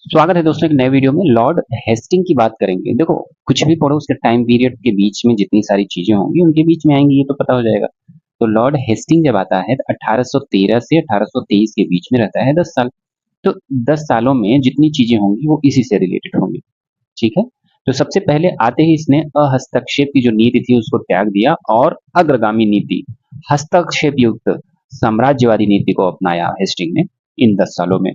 स्वागत है दोस्तों एक नए वीडियो में। लॉर्ड हेस्टिंग की बात करेंगे। देखो, कुछ भी पढ़ो उसके टाइम पीरियड के बीच में जितनी सारी चीजें होंगी उनके बीच में आएंगी, ये तो पता हो जाएगा। तो लॉर्ड हेस्टिंग जब आता है तो 1813 से 1823 के बीच में रहता है 10 साल। तो 10 सालों में जितनी चीजें होंगी वो इसी से रिलेटेड होंगी। ठीक है। तो सबसे पहले आते ही इसने अहस्तक्षेप की जो नीति थी उसको त्याग दिया और अग्रगामी नीति, हस्तक्षेप युक्त साम्राज्यवादी नीति को अपनाया हेस्टिंग ने इन 10 सालों में।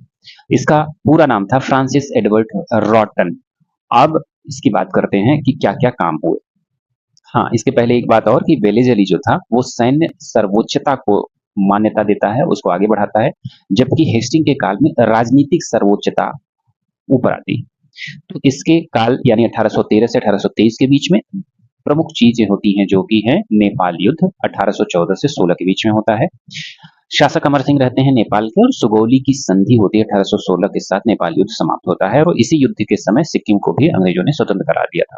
इसका पूरा नाम था फ्रांसिस एडवर्ड रॉटन। अब इसकी बात करते हैं कि क्या-क्या काम हुए। हाँ, इसके पहले एक बात और कि वेलेज़ली जो था वो सैन्य सर्वोच्चता को मान्यता देता है, उसको आगे बढ़ाता है, जबकि हेस्टिंग के काल में राजनीतिक सर्वोच्चता ऊपर आती है। तो इसके काल यानी 1813 से 1823 के बीच में प्रमुख चीजें होती हैं जो कि है नेपाल युद्ध 1814 से 16 के बीच में होता है। शासक अमर सिंह रहते हैं नेपाल के और सुगौली की संधि होती है 1816 के साथ नेपाल युद्ध समाप्त होता है और इसी युद्ध के समय सिक्किम को भी अंग्रेजों ने स्वतंत्र करार दिया था।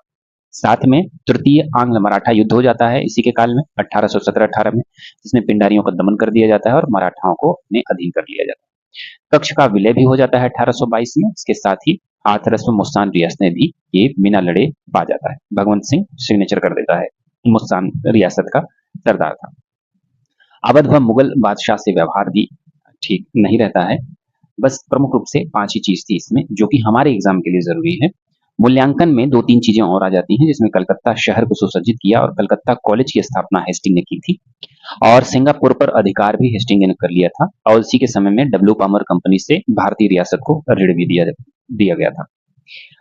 साथ में तृतीय आंग्ल मराठा युद्ध हो जाता है इसी के काल में 1817-18 में, जिसमें पिंडारियों का दमन कर दिया जाता है और मराठाओं को अपने अधीन कर लिया जाता है। कक्ष का विलय भी हो जाता है 1822 में। इसके साथ ही हाथरस में मुस्तान रियासत ने भी ये बिना लड़े पा जाता है। भगवंत सिंह सिग्नेचर कर देता है, मुस्तान रियासत का सरदार था। अवध व मुगल बादशाह से व्यवहार भी ठीक नहीं रहता है। बस प्रमुख रूप से 5 ही चीज़ थी इसमें जो कि हमारे एग्ज़ाम के लिए ज़रूरी है। मूल्यांकन में 2-3 चीज़ें और आ जाती हैं, जिसमें कलकत्ता शहर को सुसज्जित किया और कलकत्ता कॉलेज की स्थापना हेस्टिंग ने की थी और सिंगापुर पर अधिकार भी हेस्टिंग ने कर लिया था और इसी के समय में डब्ल्यू पामर कंपनी से भारतीय रियासत को ऋण भी दिया गया था।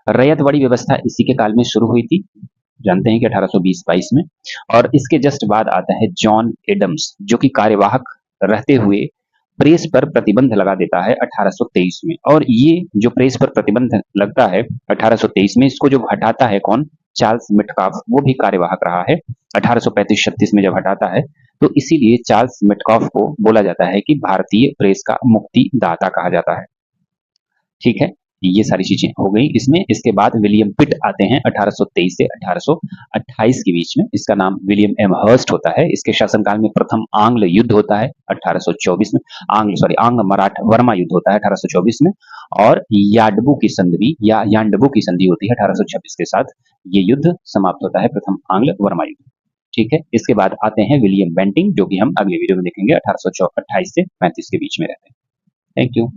रैयतवाड़ी व्यवस्था इसी के काल में शुरू हुई थी, जानते हैं कि 1820-22 में। और इसके जस्ट बाद आता है जॉन एडम्स, जो कि कार्यवाहक रहते हुए प्रेस पर प्रतिबंध लगा देता है 1823 में। और ये जो प्रेस पर प्रतिबंध लगता है 1823 में, इसको जो हटाता है कौन? चार्ल्स मिटकॉफ, वो भी कार्यवाहक रहा है। 1835-36 में जब हटाता है तो इसीलिए चार्ल्स मिटकॉफ को बोला जाता है कि भारतीय प्रेस का मुक्तिदाता कहा जाता है। ठीक है, ये सारी चीजें हो गई इसमें। इसके बाद विलियम पिट आते हैं 1823 से 1828 के बीच में। इसका नाम विलियम एम हर्स्ट होता है। इसके शासनकाल में प्रथम आंग्ल युद्ध होता है 1824 में। आंग्ल मराठा वर्मा युद्ध होता है 1824 में। और याडबू की संधि या यांडबू की संधि होती है 1826 के साथ। ये युद्ध समाप्त होता है, प्रथम आंग्ल वर्मा युद्ध। ठीक है, इसके बाद आते हैं विलियम बेंटिंग, जो कि हम अगले वीडियो में देखेंगे 1828 से 35 के बीच में रहते हैं। Thank you.